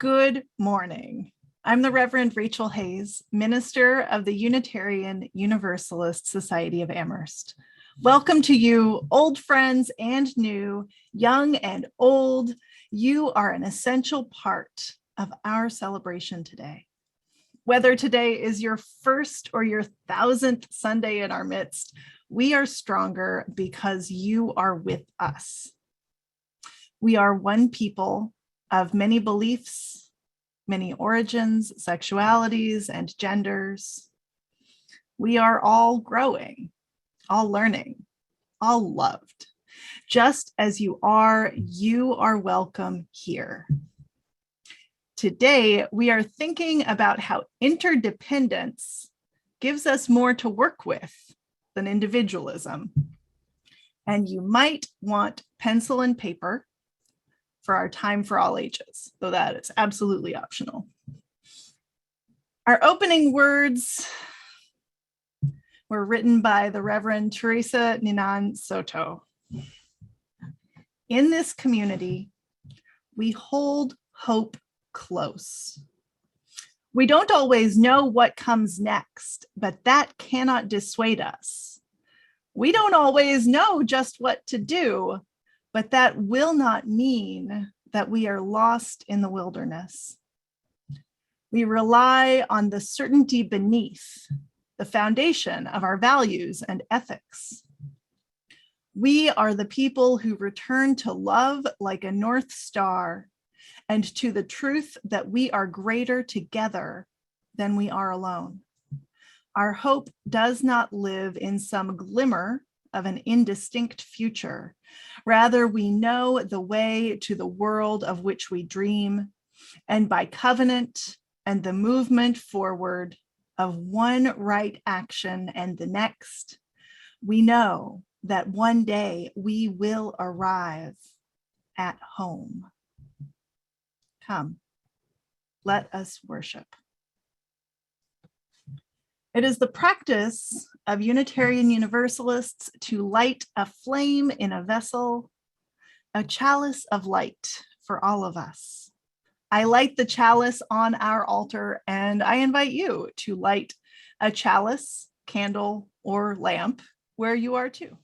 Good morning. I'm the Reverend Rachael Hayes, minister of the Unitarian Universalist Society of Amherst. Welcome to you, old friends and new, young and old. You are an essential part of our celebration today. Whether today is your first or your 1000th Sunday in our midst, we are stronger because you are with us. We are one people of many beliefs, many origins, sexualities, and genders. We are all growing, all learning, all loved. Just as you are welcome here. Today, we are thinking about how interdependence gives us more to work with than individualism. And you might want pencil and paper for our time for all ages, though that is absolutely optional. Our opening words were written by the Reverend Teresa Ninan Soto. In this community, we hold hope close. We don't always know what comes next, but that cannot dissuade us. We don't always know just what to do, but that will not mean that we are lost in the wilderness. We rely on the certainty beneath, the foundation of our values and ethics. We are the people who return to love like a North Star and to the truth that we are greater together than we are alone. Our hope does not live in some glimmer of an indistinct future. Rather, we know the way to the world of which we dream, and by covenant and the movement forward of one right action and the next, we know that one day we will arrive at home. Come, let us worship. It is the practice of Unitarian Universalists to light a flame in a vessel, a chalice of light for all of us. I light the chalice on our altar, and I invite you to light a chalice, candle, or lamp where you are too.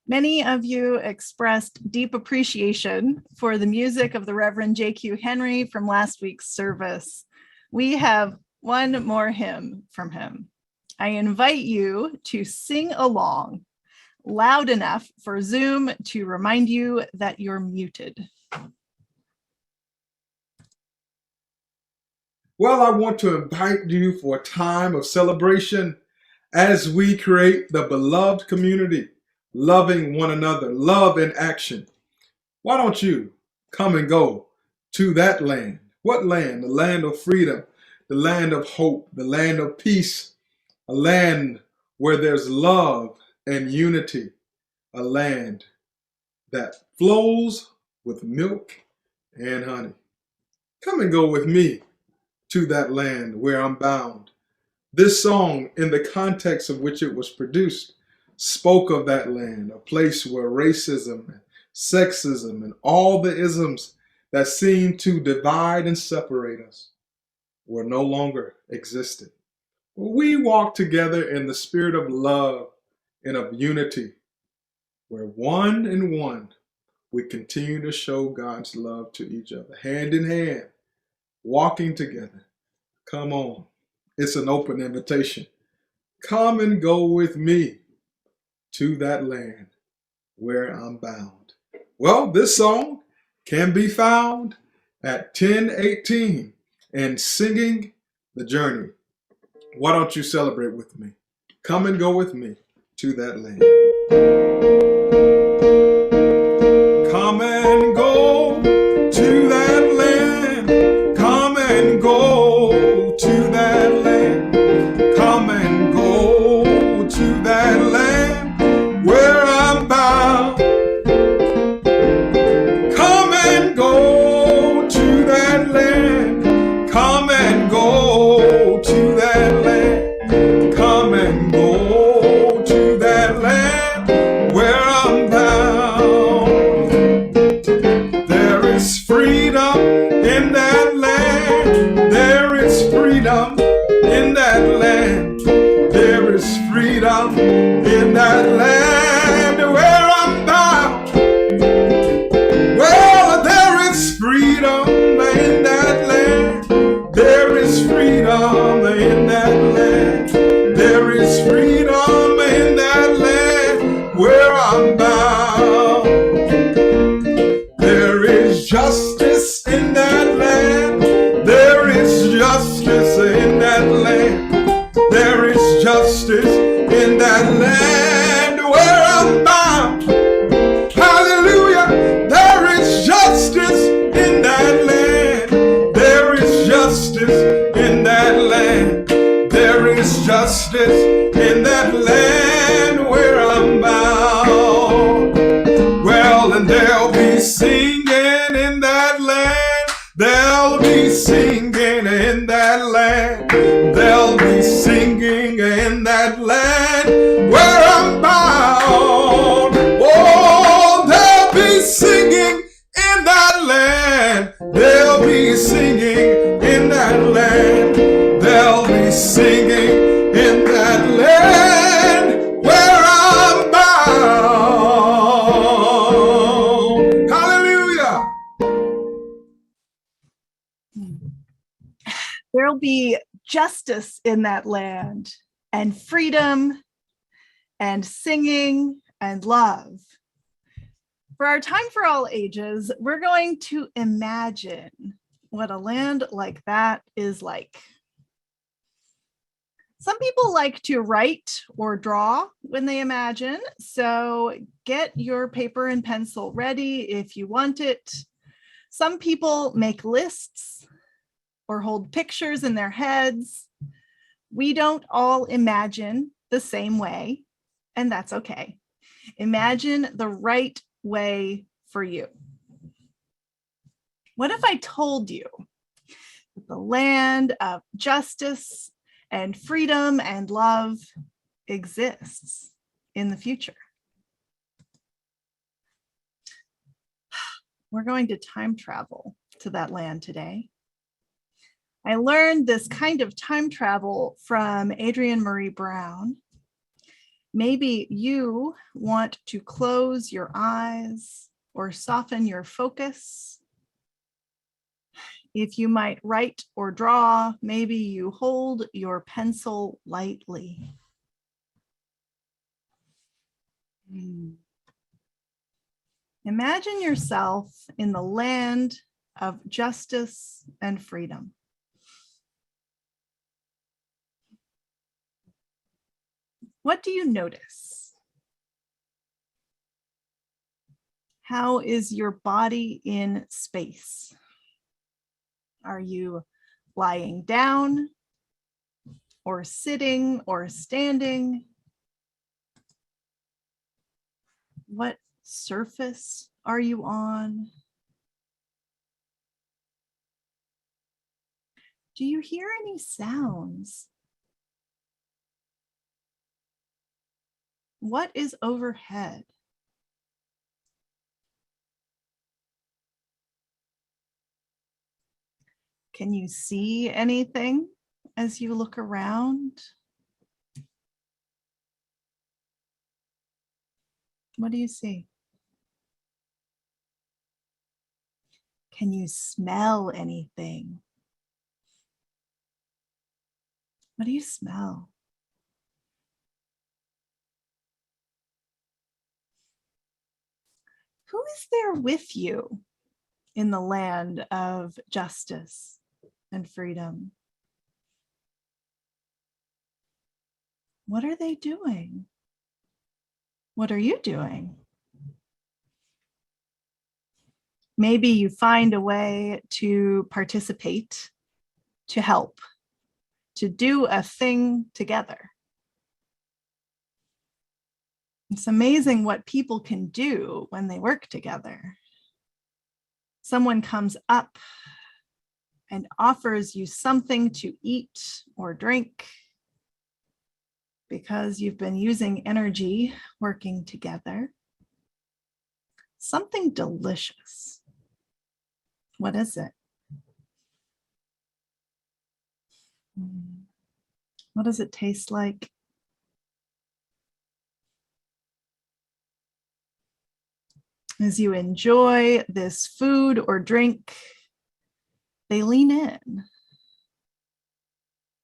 Many of you expressed deep appreciation for the music of the Reverend J.Q. Henry from last week's service. We have one more hymn from him. I invite you to sing along loud enough for Zoom to remind you that you're muted. Well, I want to invite you for a time of celebration as we create the beloved community, loving one another, love in action. Why don't you come and go to that land? What land? The land of freedom, the land of hope, the land of peace, a land where there's love and unity, a land that flows with milk and honey. Come and go with me to that land where I'm bound. This song, in the context of which it was produced, spoke of that land, a place where racism and sexism and all the isms that seem to divide and separate us were no longer existed. We walk together in the spirit of love and of unity, where one and one we continue to show God's love to each other, hand in hand, walking together. Come on. It's an open invitation. Come and go with me to that land where I'm bound. Well, this song can be found at 10:18 and Singing the Journey. Why don't you celebrate with me? Come and go with me to that land. Come and go to that land. Come and go to that land. Come and go to that land where I'm bound. Come and go to that land. Come and in that land where I'm bound. Well, there is freedom in that land. There is freedom in that land. There is freedom in that land where I'm bound. There is justice in that land. There is justice in that land. There is justice in that land where I'm bound. Hallelujah. There is justice in that land. There is justice in that land. There is justice in that land where I'm bound. Well, and they'll be singing in that land. They'll be singing in that land. They'll be singing in that land where I'm bound. Oh, they'll be singing in that land. They'll be singing in that land. They'll be singing in that land where I'm bound. Hallelujah. There'll be justice in that land, and freedom, and singing, and love. For our Time for All Ages, we're going to imagine what a land like that is like. Some people like to write or draw when they imagine, so get your paper and pencil ready if you want it. Some people make lists or hold pictures in their heads. We don't all imagine the same way, and that's okay. Imagine the right way for you. What if I told you that the land of justice and freedom and love exists in the future? We're going to time travel to that land today. I learned this kind of time travel from Adrienne Marie Brown. Maybe you want to close your eyes or soften your focus. If you might write or draw, maybe you hold your pencil lightly. Imagine yourself in the land of justice and freedom. What do you notice? How is your body in space? Are you lying down or sitting or standing? What surface are you on? Do you hear any sounds? What is overhead? Can you see anything as you look around? What do you see? Can you smell anything? What do you smell? Who is there with you in the land of justice and freedom? What are they doing? What are you doing? Maybe you find a way to participate, to help, to do a thing together. It's amazing what people can do when they work together. Someone comes up and offers you something to eat or drink because you've been using energy working together. Something delicious. What is it? What does it taste like? As you enjoy this food or drink, they lean in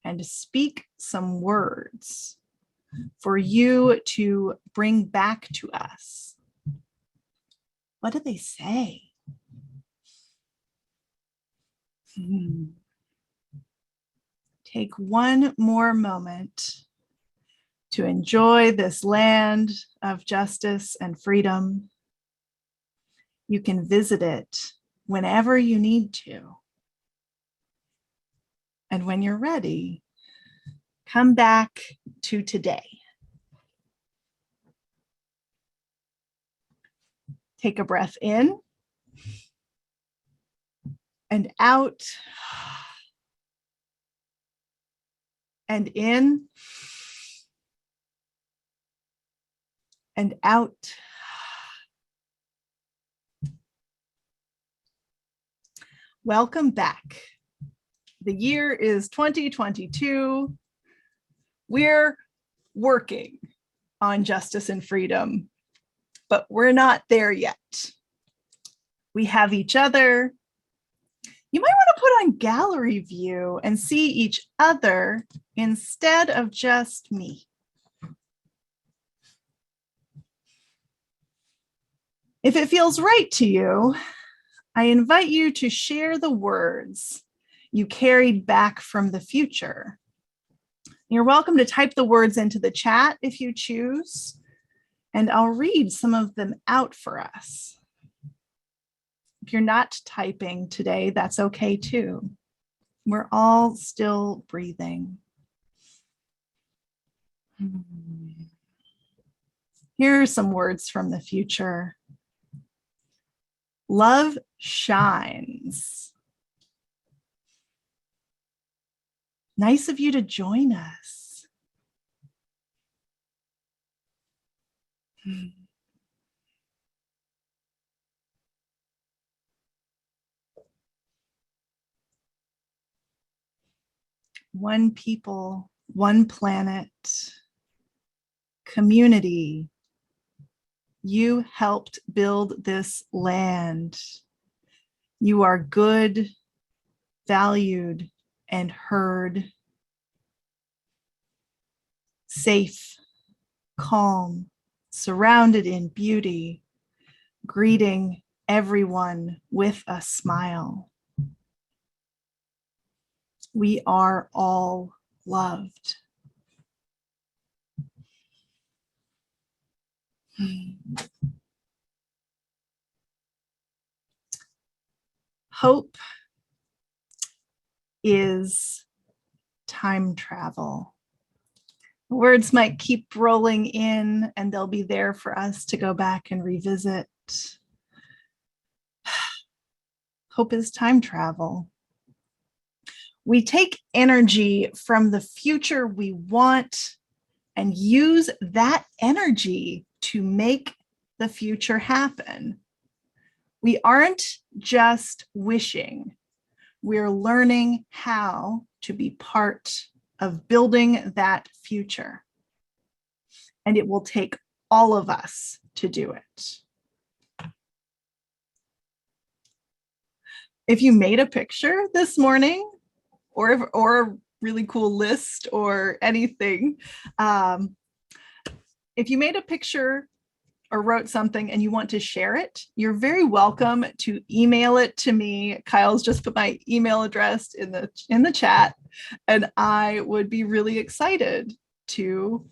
and speak some words for you to bring back to us. What do they say? Take one more moment to enjoy this land of justice and freedom. You can visit it whenever you need to. And when you're ready, come back to today. Take a breath in and out, and in and out. Welcome back. The year is 2022. We're working on justice and freedom, but we're not there yet. We have each other. You might want to put on gallery view and see each other instead of just me. If it feels right to you, I invite you to share the words you carried back from the future. You're welcome to type the words into the chat if you choose, and I'll read some of them out for us. If you're not typing today, that's okay too. We're all still breathing. Here are some words from the future. Love shines. Nice of you to join us. One people, one planet, community. You helped build this land. You are good, valued, and heard. Safe, calm, surrounded in beauty, greeting everyone with a smile. We are all loved. Hope is time travel. Words might keep rolling in and they'll be there for us to go back and revisit. Hope is time travel. We take energy from the future we want and use that energy to make the future happen. We aren't just wishing, we're learning how to be part of building that future. And it will take all of us to do it. If you made a picture this morning, or a really cool list or anything, if you made a picture or wrote something and you want to share it, you're very welcome to email it to me. Kyle's just put my email address in the chat, and I would be really excited to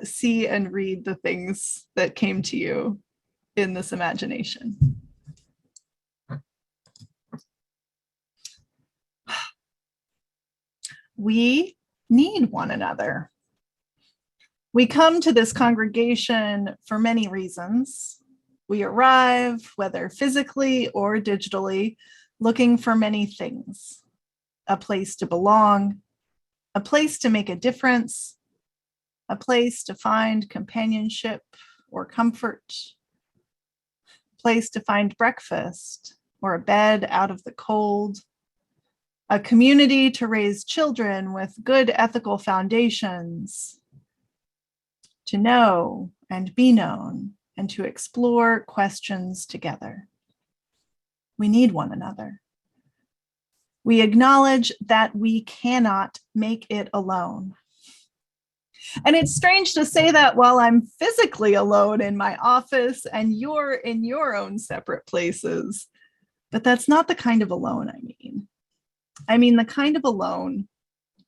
see and read the things that came to you in this imagination. We need one another. We come to this congregation for many reasons. We arrive, whether physically or digitally, looking for many things. A place to belong, a place to make a difference, a place to find companionship or comfort, a place to find breakfast or a bed out of the cold, a community to raise children with good ethical foundations, to know and be known, and to explore questions together. We need one another. We acknowledge that we cannot make it alone. And it's strange to say that while I'm physically alone in my office and you're in your own separate places, but that's not the kind of alone I mean. I mean the kind of alone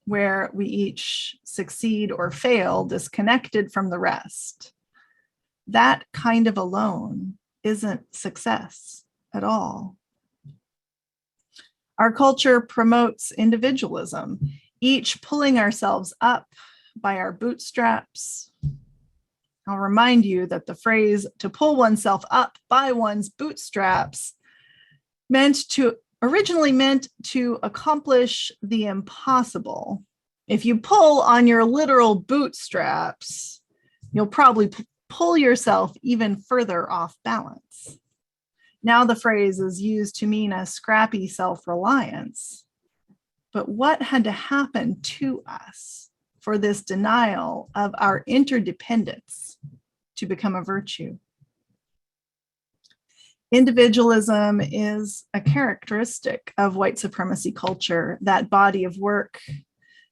where we each succeed or fail disconnected from the rest. That kind of alone isn't success at all. Our culture promotes individualism, each pulling ourselves up by our bootstraps. I'll remind you that the phrase to pull oneself up by one's bootstraps originally meant to accomplish the impossible. If you pull on your literal bootstraps, you'll probably pull yourself even further off balance. Now the phrase is used to mean a scrappy self-reliance. But what had to happen to us for this denial of our interdependence to become a virtue? Individualism is a characteristic of white supremacy culture, that body of work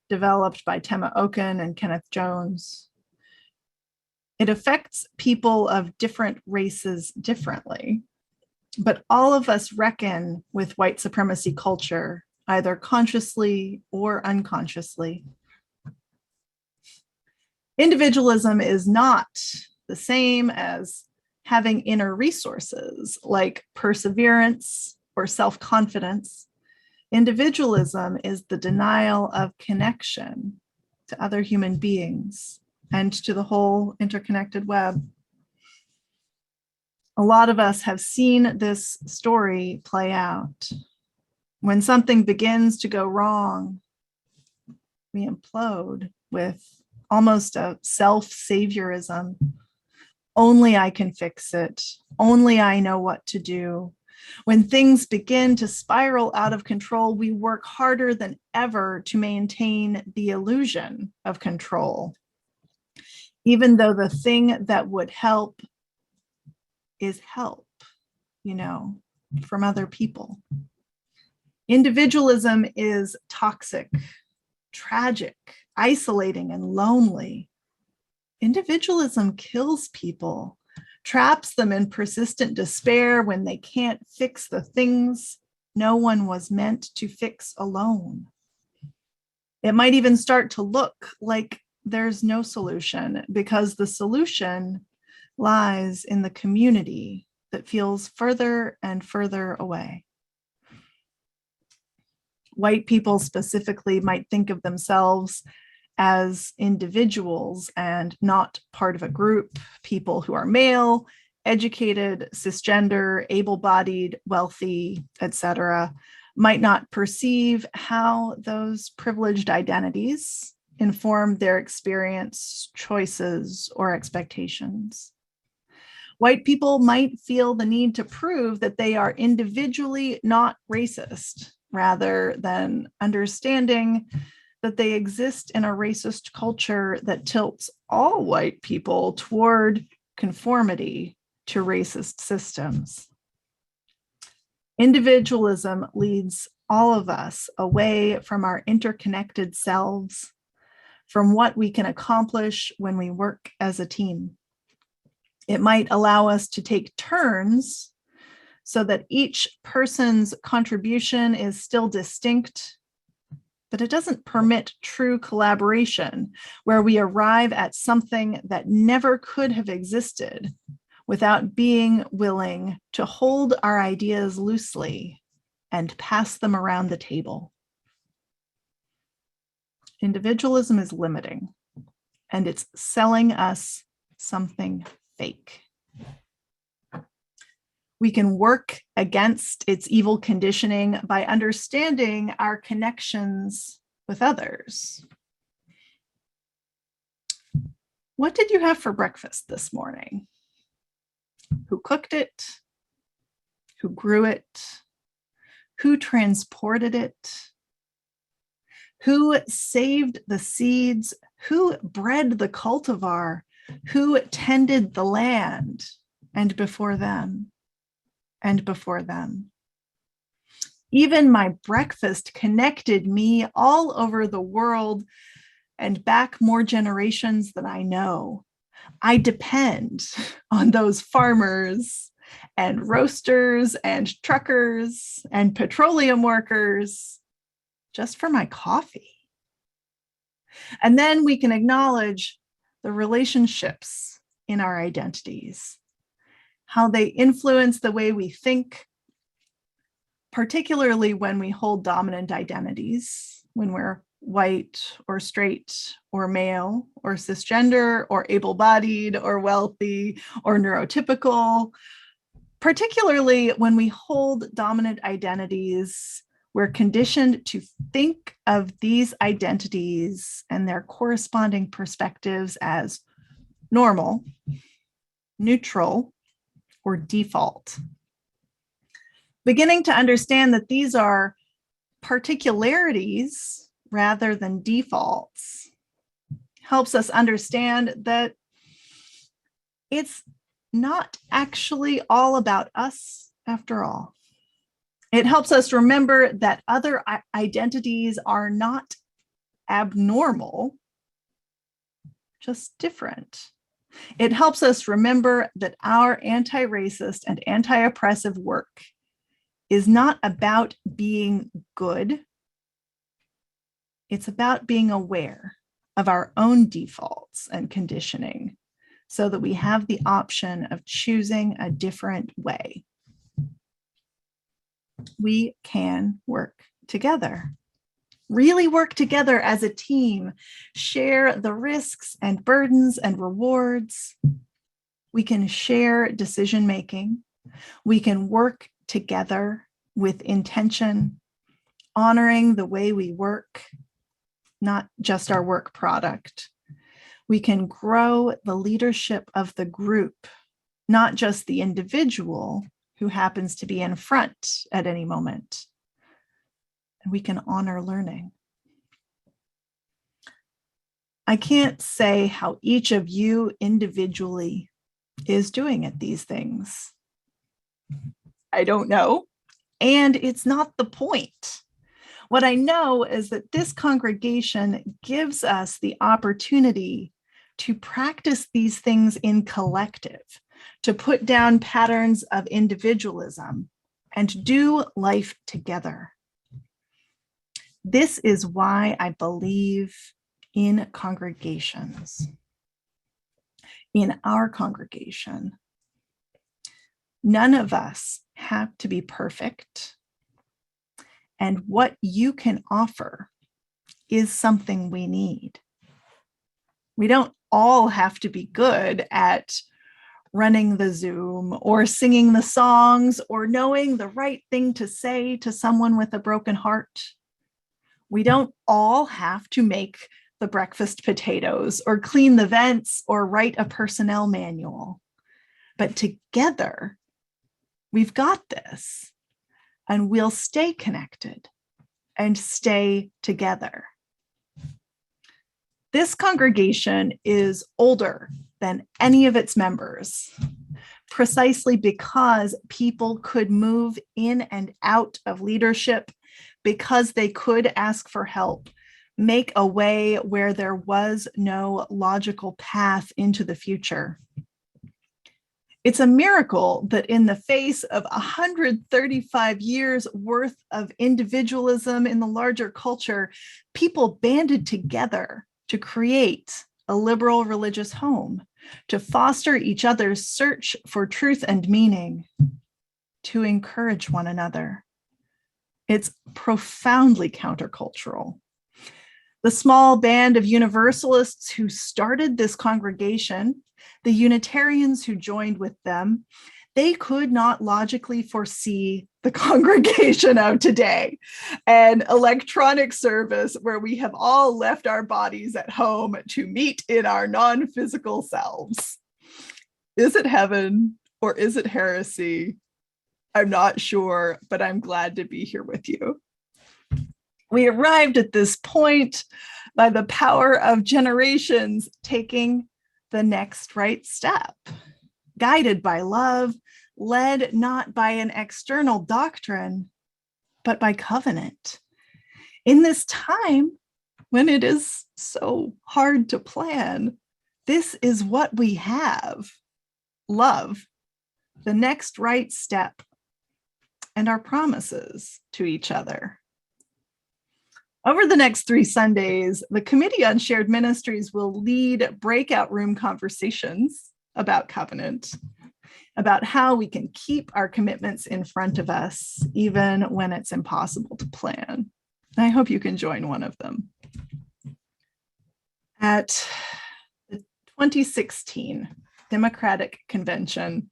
developed by Tema Okun and Kenneth Jones. It affects people of different races differently, but all of us reckon with white supremacy culture, either consciously or unconsciously. Individualism is not the same as having inner resources like perseverance or self-confidence. Individualism is the denial of connection to other human beings and to the whole interconnected web. A lot of us have seen this story play out. When something begins to go wrong, we implode with almost a self-saviorism. Only I can fix it. Only I know what to do. When things begin to spiral out of control, we work harder than ever to maintain the illusion of control, even though the thing that would help is help, from other people. Individualism is toxic, tragic, isolating, and lonely. Individualism kills people, traps them in persistent despair when they can't fix the things no one was meant to fix alone. It might even start to look like there's no solution because the solution lies in the community that feels further and further away. White people specifically might think of themselves as individuals and not part of a group. People who are male, educated, cisgender, able-bodied, wealthy, etc., might not perceive how those privileged identities inform their experience, choices, or expectations. White people might feel the need to prove that they are individually not racist, rather than understanding that they exist in a racist culture that tilts all white people toward conformity to racist systems. Individualism leads all of us away from our interconnected selves, from what we can accomplish when we work as a team. It might allow us to take turns so that each person's contribution is still distinct, but it doesn't permit true collaboration where we arrive at something that never could have existed without being willing to hold our ideas loosely and pass them around the table. Individualism is limiting, and it's selling us something fake. We can work against its evil conditioning by understanding our connections with others. What did you have for breakfast this morning? Who cooked it? Who grew it? Who transported it? Who saved the seeds? Who bred the cultivar? Who tended the land? and before them, and before them. Even my breakfast connected me all over the world and back more generations than I know. I depend on those farmers and roasters and truckers and petroleum workers just for my coffee. And then we can acknowledge the relationships in our identities, how they influence the way we think, particularly when we hold dominant identities, when we're white or straight or male or cisgender or able-bodied or wealthy or neurotypical. Particularly when we hold dominant identities, we're conditioned to think of these identities and their corresponding perspectives as normal, neutral, or default. Beginning to understand that these are particularities rather than defaults helps us understand that it's not actually all about us after all. It helps us remember that other identities are not abnormal, just different. It helps us remember that our anti-racist and anti-oppressive work is not about being good. It's about being aware of our own defaults and conditioning so that we have the option of choosing a different way. We can work together, really work together as a team, share the risks and burdens and rewards. We can share decision-making. We can work together with intention, honoring the way we work, not just our work product. We can grow the leadership of the group, not just the individual who happens to be in front at any moment. And we can honor learning. I can't say how each of you individually is doing at these things. I don't know, and it's not the point. What I know is that this congregation gives us the opportunity to practice these things in collective, to put down patterns of individualism and do life together. This is why I believe in congregations. In our congregation, none of us have to be perfect. And what you can offer is something we need. We don't all have to be good at running the Zoom or singing the songs or knowing the right thing to say to someone with a broken heart. We don't all have to make the breakfast potatoes or clean the vents or write a personnel manual. But together, we've got this, and we'll stay connected and stay together. This congregation is older than any of its members, precisely because people could move in and out of leadership, because they could ask for help, make a way where there was no logical path into the future. It's a miracle that in the face of 135 years worth of individualism in the larger culture, people banded together to create a liberal religious home, to foster each other's search for truth and meaning, to encourage one another. It's profoundly countercultural. The small band of Universalists who started this congregation, the Unitarians who joined with them, they could not logically foresee the congregation of today, an electronic service where we have all left our bodies at home to meet in our non-physical selves. Is it heaven or is it heresy? I'm not sure, but I'm glad to be here with you. We arrived at this point by the power of generations taking the next right step. guided by love, led not by an external doctrine, but by covenant. In this time when it is so hard to plan, this is what we have: love, the next right step, and our promises to each other. Over the next 3 Sundays, the Committee on Shared Ministries will lead breakout room conversations about covenant, about how we can keep our commitments in front of us, even when it's impossible to plan. I hope you can join one of them. At the 2016 Democratic Convention,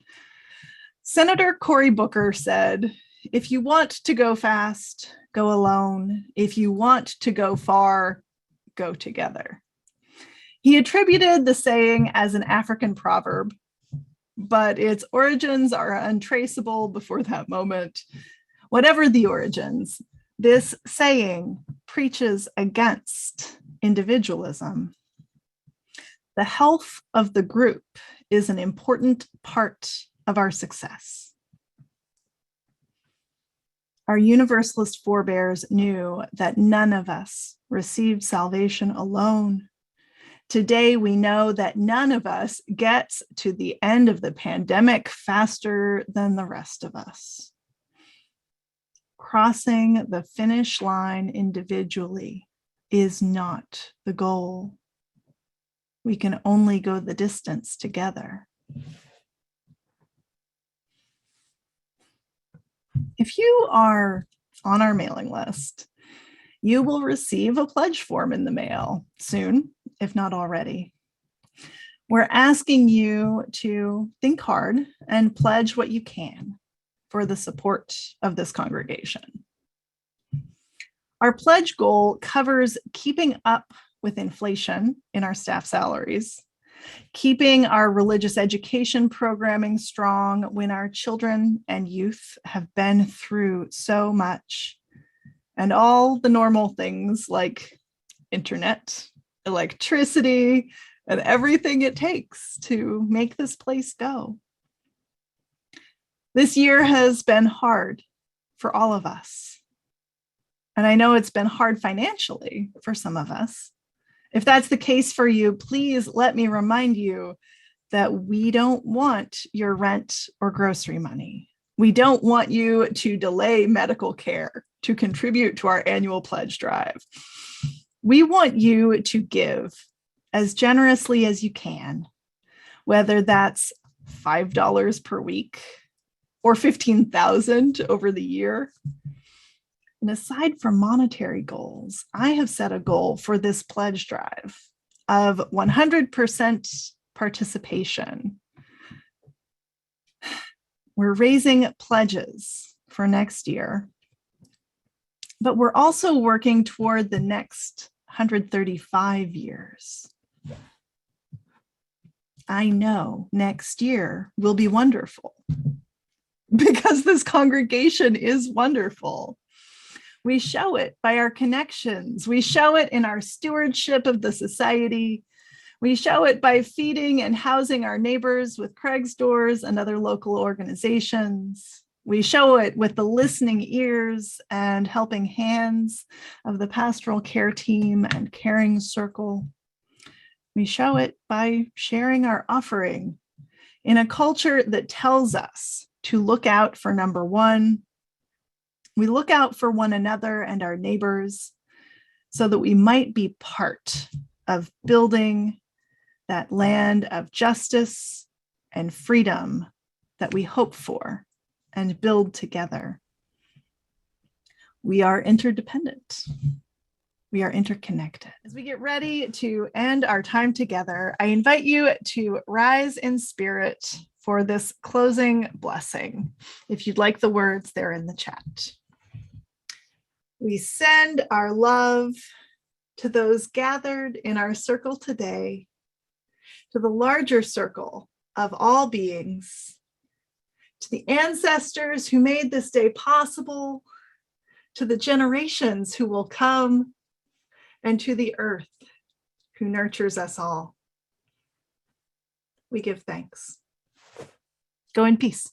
Senator Cory Booker said, "If you want to go fast, go alone. If you want to go far, go together." He attributed the saying as an African proverb, but its origins are untraceable before that moment. Whatever the origins, this saying preaches against individualism. The health of the group is an important part of our success. Our Universalist forebears knew that none of us received salvation alone. Today, we know that none of us gets to the end of the pandemic faster than the rest of us. Crossing the finish line individually is not the goal. We can only go the distance together. If you are on our mailing list, you will receive a pledge form in the mail soon, if not already. We're asking you to think hard and pledge what you can for the support of this congregation. Our pledge goal covers keeping up with inflation in our staff salaries, keeping our religious education programming strong when our children and youth have been through so much, and all the normal things like internet, electricity, and everything it takes to make this place go. This year has been hard for all of us. And I know it's been hard financially for some of us. If that's the case for you, please let me remind you that we don't want your rent or grocery money. We don't want you to delay medical care to contribute to our annual pledge drive. We want you to give as generously as you can, whether that's $5 per week or $15,000 over the year. And aside from monetary goals, I have set a goal for this pledge drive of 100% participation. We're raising pledges for next year, but we're also working toward the next 135 years. I know next year will be wonderful because this congregation is wonderful. We show it by our connections. We show it in our stewardship of the society. We show it by feeding and housing our neighbors with Craig's Doors and other local organizations. We show it with the listening ears and helping hands of the pastoral care team and caring circle. We show it by sharing our offering in a culture that tells us to look out for number one. We look out for one another and our neighbors so that we might be part of building that land of justice and freedom that we hope for and build together. We are interdependent. We are interconnected. As we get ready to end our time together, I invite you to rise in spirit for this closing blessing. If you'd like the words, they're in the chat. We send our love to those gathered in our circle today, to the larger circle of all beings, to the ancestors who made this day possible, to the generations who will come, and to the earth who nurtures us all. We give thanks. Go in peace.